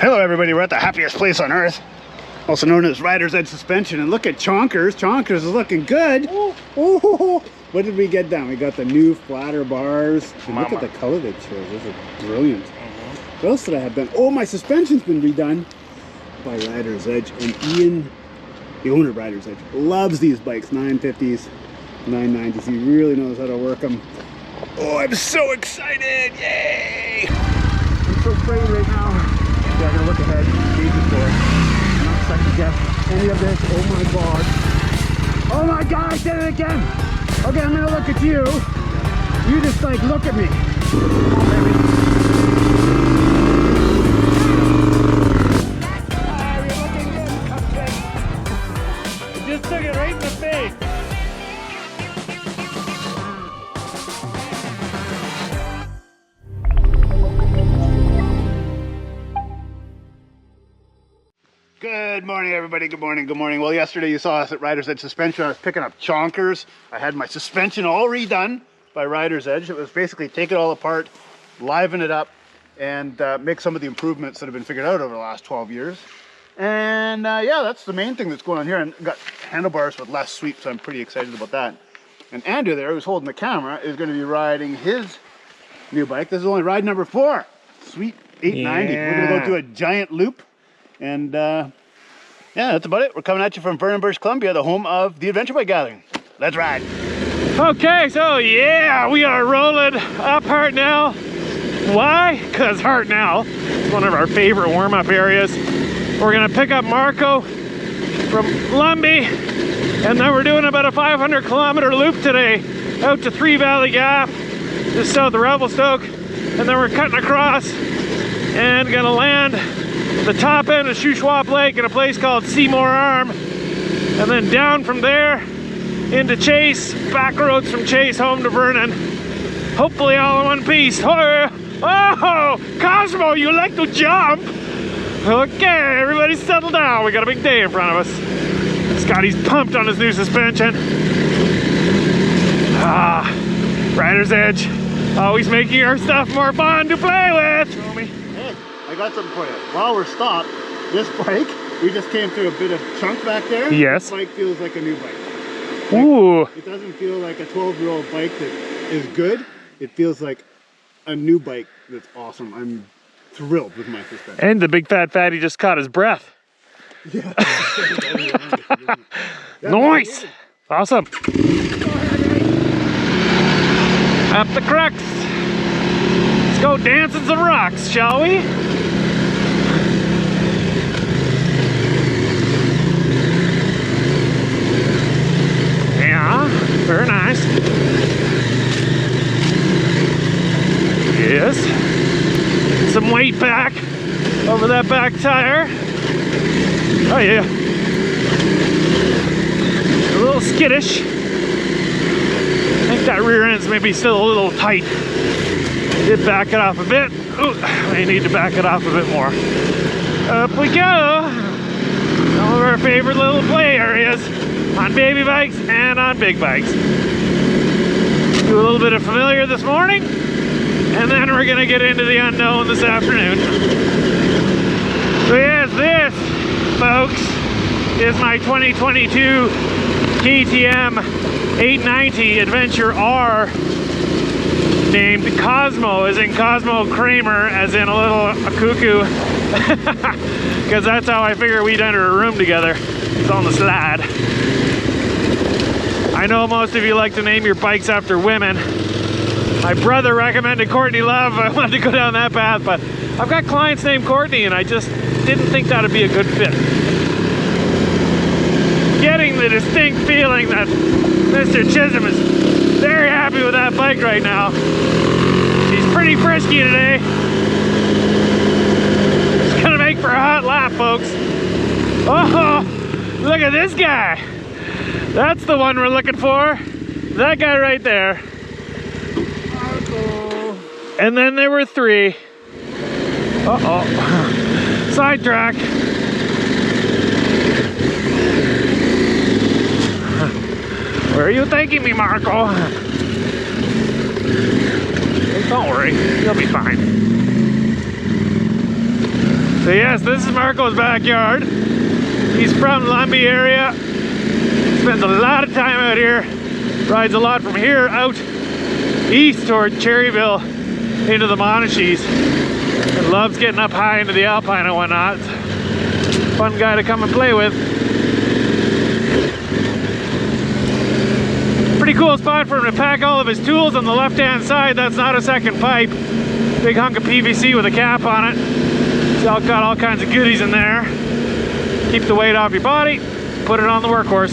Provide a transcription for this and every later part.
Hello everybody, we're at the happiest place on earth, also known as Rider's Edge Suspension, and look at Chonkers. Chonkers is looking good. Ooh. What did we get done? We got the new flatter bars, and look at the color they chose. Those are brilliant. What else did I have done? Oh, my suspension's been redone by Rider's Edge, and Ian, the owner of Rider's Edge, loves these bikes, 950s, 990s. He really knows how to work them. Oh, I'm so excited, yay! I'm so afraid right now. Yeah, I'm gonna look ahead, gauge it for it. I'm not second guess any of this. Oh my god. Oh my god, I did it again! Okay, I'm gonna look at you. You just like look at me. You're looking good. You just took it right in the face. Good morning, everybody. Good morning. Good morning. Well, yesterday you saw us at Rider's Edge Suspension. I was picking up Chonkers. I had my suspension all redone by Rider's Edge. It was basically take it all apart, liven it up, and make some of the improvements that have been figured out over the last 12 years. And yeah, that's the main thing that's going on here. And got handlebars with less sweep, so I'm pretty excited about that. And Andrew there, who's holding the camera, is going to be riding his new bike. This is only ride number 4. Sweet 890. Yeah. We're going to go do a giant loop. And yeah, that's about it. We're coming at you from Vernon Birch, Columbia, the home of the Adventure Bike Gathering. Let's ride. Okay, so yeah, we are rolling up Hartnell. Why? Because Hartnell is one of our favorite warm-up areas. We're gonna pick up Marco from Lumbee, and then we're doing about a 500-kilometer loop today out to Three Valley Gap, just south of Revelstoke, and then we're cutting across and gonna land the top end of Shuswap Lake in a place called Seymour Arm, and then down from there into Chase, back roads from Chase home to Vernon, hopefully all in one piece. Oh, Cosmo, you like to jump? Okay, everybody settle down. We got a big day in front of us. Scotty's pumped on his new suspension. Rider's Edge, always making our stuff more fun to play with. Show me. I got something for you. While we're stopped, this bike, we just came through a bit of chunk back there. Yes. This bike feels like a new bike. Like, ooh. It doesn't feel like a 12-year-old bike that is good. It feels like a new bike that's awesome. I'm thrilled with my suspension. And the big fat fatty just caught his breath. Yeah. Nice. Awesome. Up the crux. Let's go dancing some rocks, shall we? Yeah, very nice. Yes. Some weight back over that back tire. Oh yeah. A little skittish. I think that rear end's maybe still a little tight. Did back it off a bit. Ooh, I need to back it off a bit more. Up we go. Some of our favorite little play areas on baby bikes and on big bikes. Do a little bit of familiar this morning, and then we're gonna get into the unknown this afternoon. So yes, this, folks, is my 2022 KTM 890 Adventure R, named Cosmo, as in Cosmo Kramer, as in a cuckoo, because that's how I figure we'd enter a room together. It's on the slide. I know most of you like to name your bikes after women. My brother recommended Courtney Love. I wanted to go down that path, but I've got clients named Courtney, and I just didn't think that would be a good fit. Getting the distinct feeling that Mr. Chisholm is very happy with that bike right now. She's pretty frisky today. It's gonna make for a hot lap, folks. Oh, look at this guy. That's the one we're looking for. That guy right there. And then there were 3. Uh-oh. Sidetrack. Where are you taking me, Marco? Don't worry, you'll be fine. So yes, this is Marco's backyard. He's from Lumbee area. Spends a lot of time out here. Rides a lot from here out east toward Cherryville into the Monashees. And loves getting up high into the Alpine and whatnot. Fun guy to come and play with. Pretty cool spot for him to pack all of his tools on the left hand side. That's not a second pipe. Big hunk of PVC with a cap on it. It's all got all kinds of goodies in there. Keep the weight off your body, put it on the workhorse.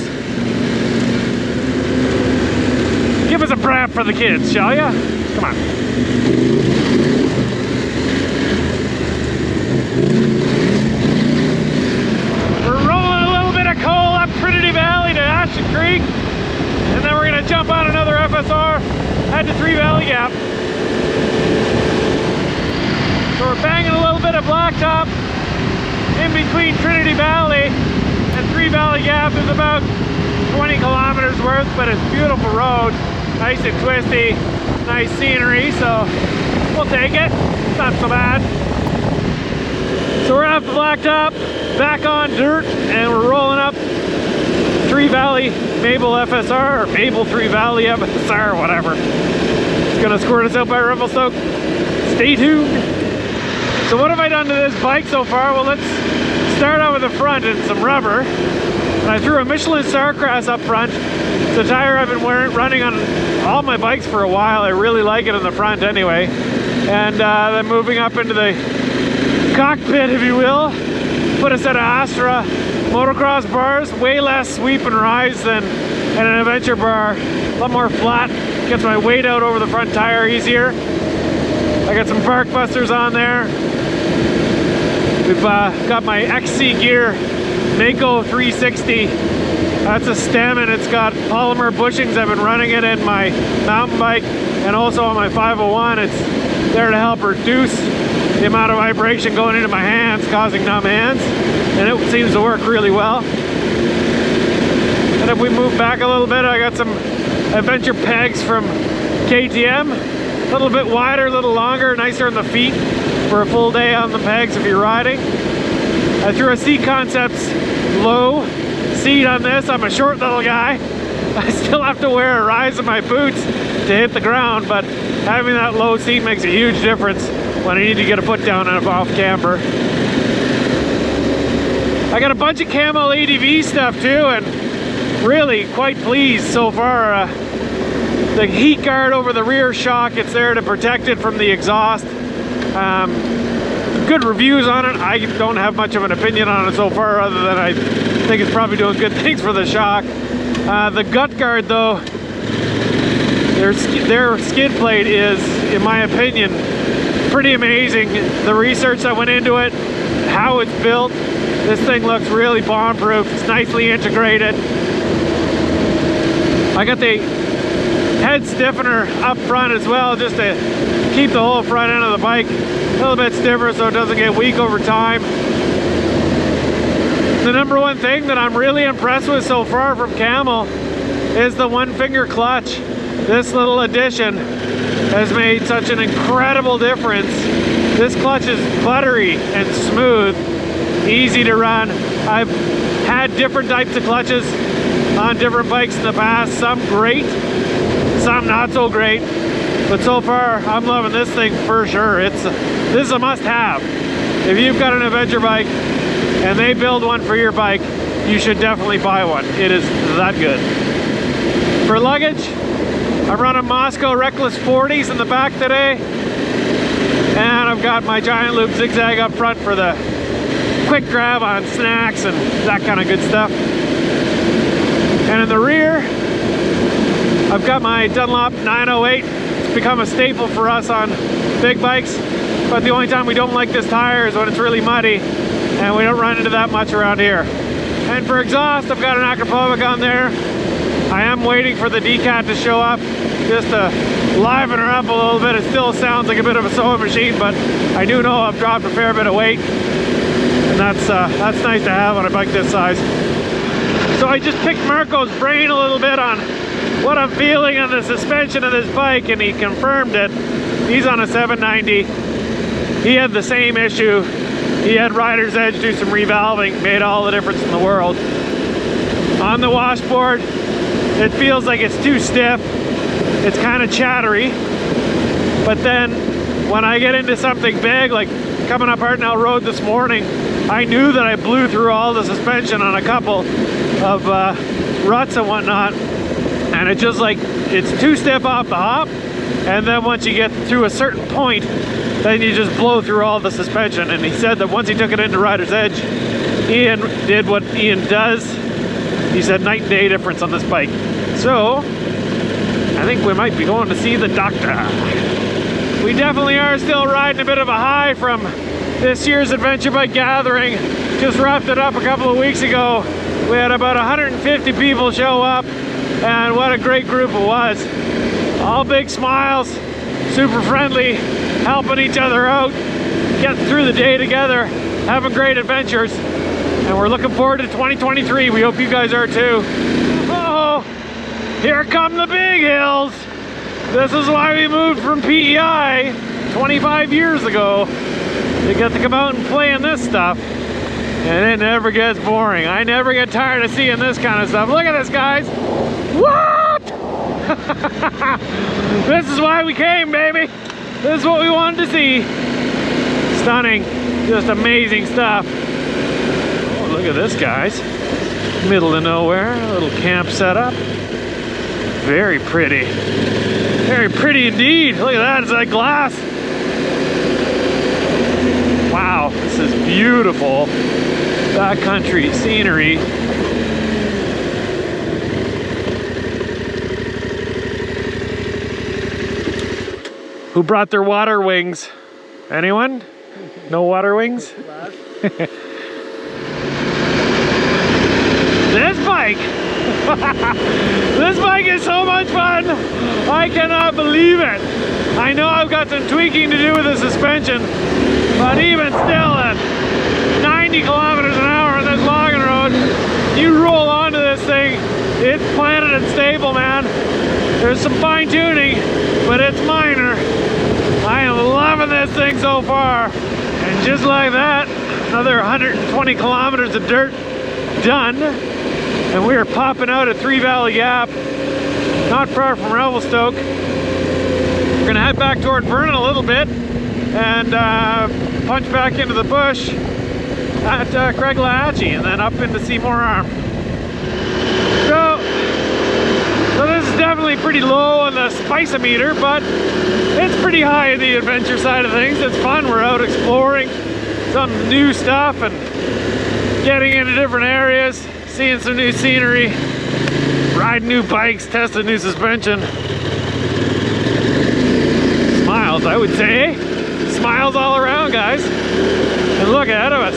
Give us a brap for the kids, shall ya? Come on. We're rolling a little bit of coal up Trinity Valley to Ashton Creek, and then we're gonna jump on another FSR, head to Three Valley Gap. So we're banging a little bit of blacktop in between Trinity Valley and Three Valley Gap. Is about 20 kilometers worth, but it's a beautiful road. Nice and twisty, nice scenery, so we'll take it. Not so bad. So we're off the blacktop, back on dirt, and we're rolling up Three Valley Mabel FSR, or Mabel Three Valley FSR, or whatever. It's gonna squirt us out by Revelstoke. Stay tuned. So what have I done to this bike so far? Well, let's start out with the front and some rubber. And I threw a Michelin Starcross up front. It's a tire I've been running on all my bikes for a while. I really like it in the front anyway. And then moving up into the cockpit, if you will, put a set of Astra motocross bars, way less sweep and rise than an adventure bar. A lot more flat, gets my weight out over the front tire easier. I got some bark busters on there. We've got my XC gear Mako 360. That's a stem, and it's got polymer bushings. I've been running it in my mountain bike and also on my 501. It's there to help reduce the amount of vibration going into my hands, causing numb hands, and it seems to work really well. And if we move back a little bit, I got some adventure pegs from KTM. A little bit wider, a little longer, nicer in the feet for a full day on the pegs if you're riding. I threw a Seat Concepts low seat on this. I'm a short little guy. I still have to wear a rise in my boots to hit the ground, but having that low seat makes a huge difference when I need to get a foot down on a off camber. I got a bunch of camo ADV stuff too, and really quite pleased so far. The heat guard over the rear shock, it's there to protect it from the exhaust. Good reviews on it. I don't have much of an opinion on it so far, other than I think it's probably doing good things for the shock. The gut guard though, their skid plate is, in my opinion, pretty amazing. The research that went into it, how it's built, this thing looks really bomb-proof. It's nicely integrated. I got the head stiffener up front as well, just to keep the whole front end of the bike a little bit stiffer so it doesn't get weak over time. The number one thing that I'm really impressed with so far from Camel is the one finger clutch. This little addition has made such an incredible difference. This clutch is buttery and smooth, easy to run. I've had different types of clutches on different bikes in the past, some great, some not so great, but so far I'm loving this thing for sure. This is a must-have. If you've got an adventure bike and they build one for your bike, you should definitely buy one. It is that good. For luggage, I'm running Moscow Reckless 40s in the back today, and I've got my Giant Loop Zigzag up front for the quick grab on snacks and that kind of good stuff. And in the rear, I've got my Dunlop 908. It's become a staple for us on big bikes, but the only time we don't like this tire is when it's really muddy, and we don't run into that much around here. And for exhaust, I've got an Akrapovic on there. I am waiting for the Decat to show up just to liven her up a little bit. It still sounds like a bit of a sewing machine, but I do know I've dropped a fair bit of weight, and that's nice to have on a bike this size. So I just picked Marco's brain a little bit on what I'm feeling on the suspension of this bike, and he confirmed it. He's on a 790. He had the same issue. he had Rider's Edge do some revalving, made all the difference in the world. On the washboard, it feels like it's too stiff. It's kind of chattery. But then when I get into something big, like coming up Hartnell Road this morning, I knew that I blew through all the suspension on a couple of ruts and whatnot. And it's just like, it's too stiff off the hop. And then once you get through a certain point, then you just blow through all the suspension. And he said that once he took it into Rider's Edge, Ian did what Ian does. He said night and day difference on this bike. So, I think we might be going to see the doctor. We definitely are still riding a bit of a high from this year's Adventure Bike Gathering. Just wrapped it up a couple of weeks ago. We had about 150 people show up, and what a great group it was. All big smiles, super friendly, helping each other out, getting through the day together, having great adventures. And we're looking forward to 2023. We hope you guys are too. Oh, here come the big hills. This is why we moved from PEI 25 years ago. You get to come out and play in this stuff, and it never gets boring. I never get tired of seeing this kind of stuff. Look at this, guys. What? This is why we came, baby. This is what we wanted to see. Stunning, just amazing stuff. Oh, look at this, guys. Middle of nowhere, a little camp setup. Very pretty. Very pretty indeed. Look at that, it's like glass. Wow, this is beautiful. Backcountry scenery. Who brought their water wings? Anyone? No water wings? This bike! This bike is so much fun! I cannot believe it! I know I've got some tweaking to do with the suspension, but even still at 90 kilometers an hour on this logging road, you roll onto this thing, it's planted and stable, man. There's some fine tuning, but it's minor. I am loving this thing so far. And just like that, another 120 kilometers of dirt done. And we are popping out at Three Valley Gap, not far from Revelstoke. We're gonna head back toward Vernon a little bit and punch back into the bush at Craiglehatchee and then up into Seymour Arm. So this is definitely pretty low on the spice-o-meter, but it's pretty high in the adventure side of things. It's fun. We're out exploring some new stuff and getting into different areas, seeing some new scenery, riding new bikes, testing new suspension. Smiles, I would say. Smiles all around, guys. And look ahead of us.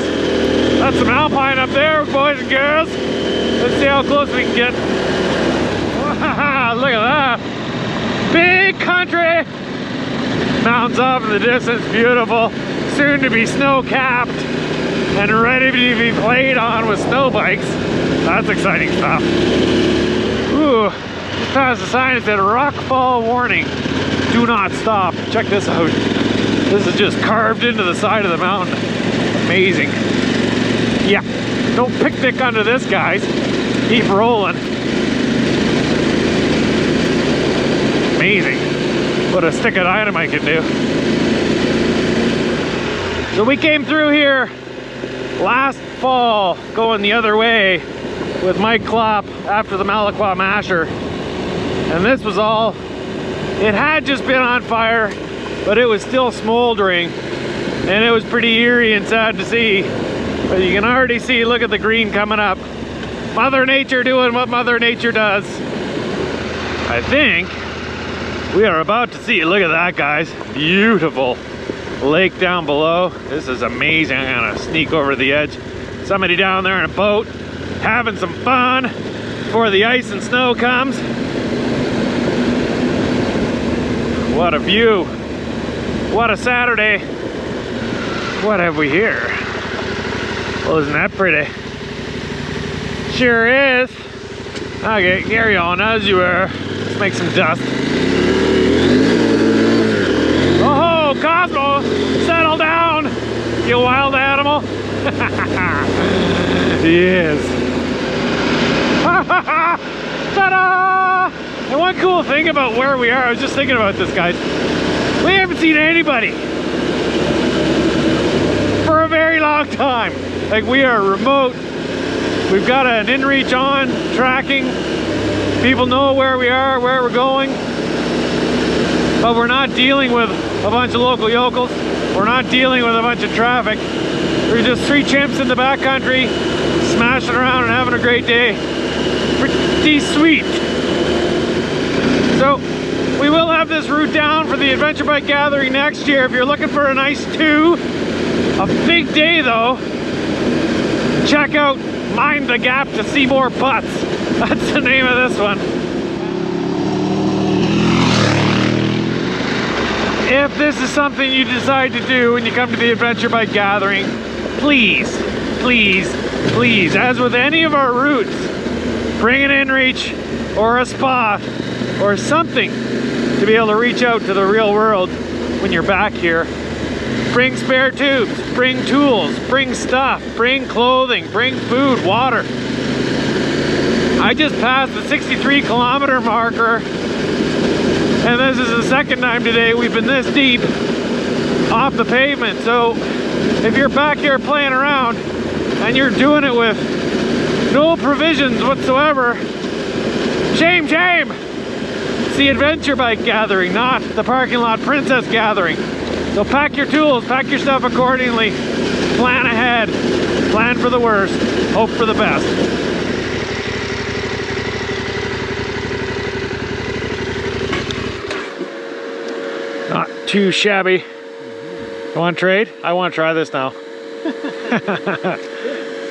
That's some alpine up there, boys and girls. Let's see how close we can get. Look at that. Big country. Mountains off in the distance, beautiful. Soon to be snow-capped and ready to be played on with snow bikes. That's exciting stuff. Ooh, just passed a sign that said rockfall warning. Do not stop. Check this out. This is just carved into the side of the mountain. Amazing. Yeah, don't picnic under this, guys. Keep rolling. Amazing what a stick of dynamite can do. So we came through here last fall going the other way with Mike Klopp after the Malaqua Masher, and this was all, it had just been on fire, but it was still smoldering, and it was pretty eerie and sad to see. But you can already see, look at the green coming up. Mother Nature doing what Mother Nature does. I think we are about to see, look at that, guys, beautiful lake down below. This is amazing. I'm gonna sneak over the edge. Somebody down there in a boat having some fun before the ice and snow comes. What a view. What a Saturday. What have we here? Well, isn't that pretty? Sure is. Okay, carry on as you were. Let's make some dust. Oh, Cosmo, settle down. You wild animal. Yes. Ta-da! And one cool thing about where we are, I was just thinking about this, guys. We haven't seen anybody for a very long time. Like, we are remote. We've got an inReach on, tracking. People know where we are, where we're going. But we're not dealing with a bunch of local yokels. We're not dealing with a bunch of traffic. We're just three chimps in the backcountry, smashing around and having a great day. Pretty sweet. So, we will have this route down for the Adventure Bike Gathering next year. If you're looking for a nice a big day though, check out Mind the Gap to Seymour Butts. That's the name of this one. If this is something you decide to do when you come to the Adventure Bike Gathering, please, please, please, as with any of our routes, bring an inReach or a spot or something to be able to reach out to the real world when you're back here. Bring spare tubes, bring tools, bring stuff, bring clothing, bring food, water. I just passed the 63-kilometer marker, and this is the second time today we've been this deep off the pavement. So if you're back here playing around and you're doing it with no provisions whatsoever, shame, shame. It's the Adventure Bike Gathering, not the parking lot Princess Gathering. So pack your tools, pack your stuff accordingly, plan ahead, plan for the worst, hope for the best. Not too shabby. You want to trade? I want to try this now.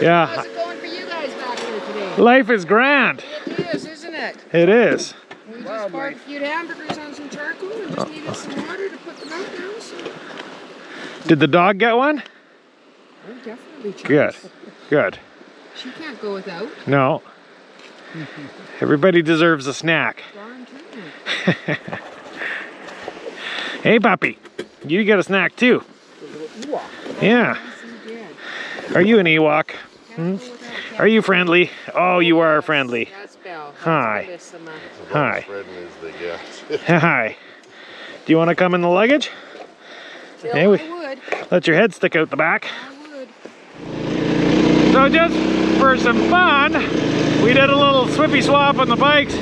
Yeah. How's it going for you guys back here today? Life is grand. It is, isn't it? It is. We just barbecued hamburgers on some charcoal and just needed some water to put them out now. So. Did the dog get one? Oh, definitely. Good. Good. She can't go without. No. Everybody deserves a snack. Darn too. Hey, puppy. You get a snack too. Yeah. Are you an Ewok? Hmm? Are you friendly? Oh, you are friendly. That's Belle. Hi. Hi. Friendly as they get. Hi. Do you want to come in the luggage? Hey, I would. let your head stick out the back. I would. So just for some fun, we did a little swippy swap on the bikes.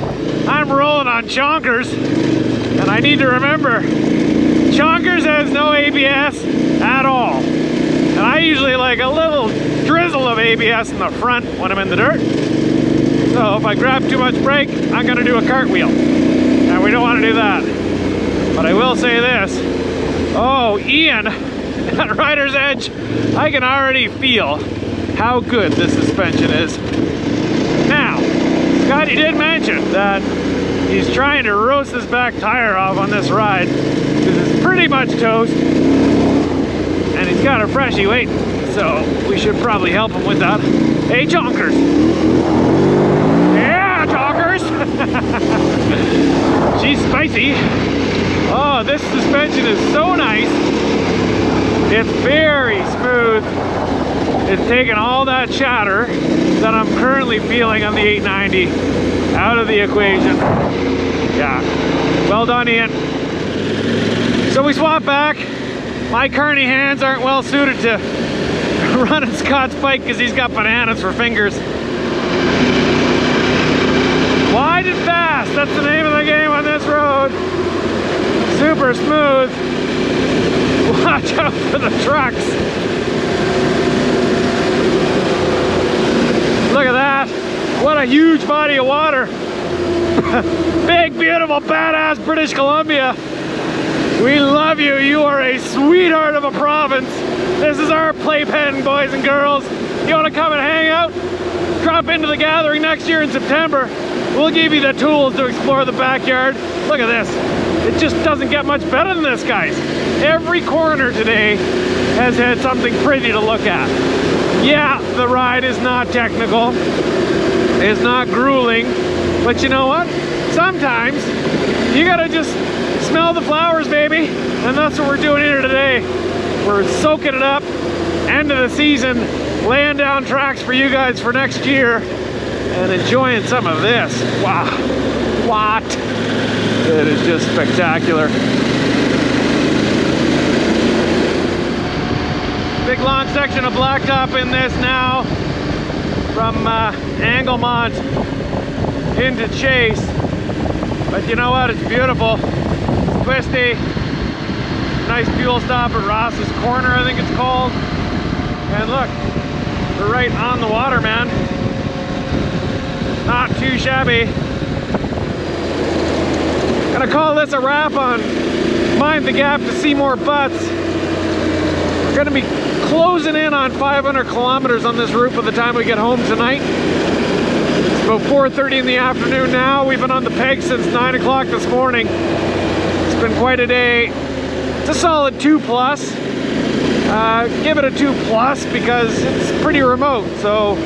I'm rolling on Chonkers, and I need to remember, Chonkers has no ABS at all. And I usually like a little drizzle of ABS in the front when I'm in the dirt. So if I grab too much brake, I'm gonna do a cartwheel. And we don't wanna do that. But I will say this, oh, Ian, at Rider's Edge, I can already feel how good this suspension is. Now, Scotty did mention that he's trying to roast this back tire off on this ride because it's pretty much toast. And he's got a freshie waiting, so we should probably help him with that. Hey, Chonkers! Yeah, Chonkers! She's spicy. Oh, this suspension is so nice. It's very smooth. It's taken all that chatter that I'm currently feeling on the 890 out of the equation. Yeah, well done, Ian. So we swap back. My carny hands aren't well suited to running Scott's bike because he's got bananas for fingers. Wide and fast, that's the name of the game on this road. Super smooth. Watch out for the trucks. Look at that. What a huge body of water. Big, beautiful, badass British Columbia. We love you. You are a sweetheart of a province. This is our playpen, boys and girls. You want to come and hang out? Drop into the gathering next year in September. We'll give you the tools to explore the backyard. Look at this. It just doesn't get much better than this, guys. Every corner today has had something pretty to look at. Yeah, the ride is not technical. It's not grueling. But you know what? Sometimes you gotta just smell the flowers, baby. And that's what we're doing here today. We're soaking it up, end of the season, laying down tracks for you guys for next year and enjoying some of this. Wow, what? It is just spectacular. Big long section of blacktop in this now from Anglemont into Chase. But you know what? It's beautiful. It's twisty. Nice fuel stop at Ross's Corner, I think it's called. And look, we're right on the water, man. Not too shabby. Gonna call this a wrap on Mind the Gap to Seymour Butts. We're gonna be closing in on 500 kilometers on this route by the time we get home tonight. It's about 4:30 in the afternoon now. We've been on the peg since 9 o'clock this morning. It's been quite a day. It's a solid 2+. Give it a 2+ because it's pretty remote, so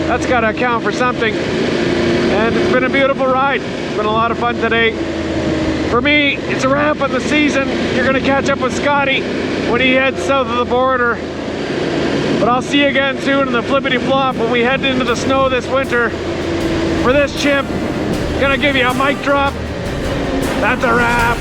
that's got to account for something. And it's been a beautiful ride. It's been a lot of fun today. For me, it's a wrap on the season. You're going to catch up with Scotty when he heads south of the border. But I'll see you again soon in the flippity flop when we head into the snow this winter. For this chimp, gonna give you a mic drop. That's a wrap.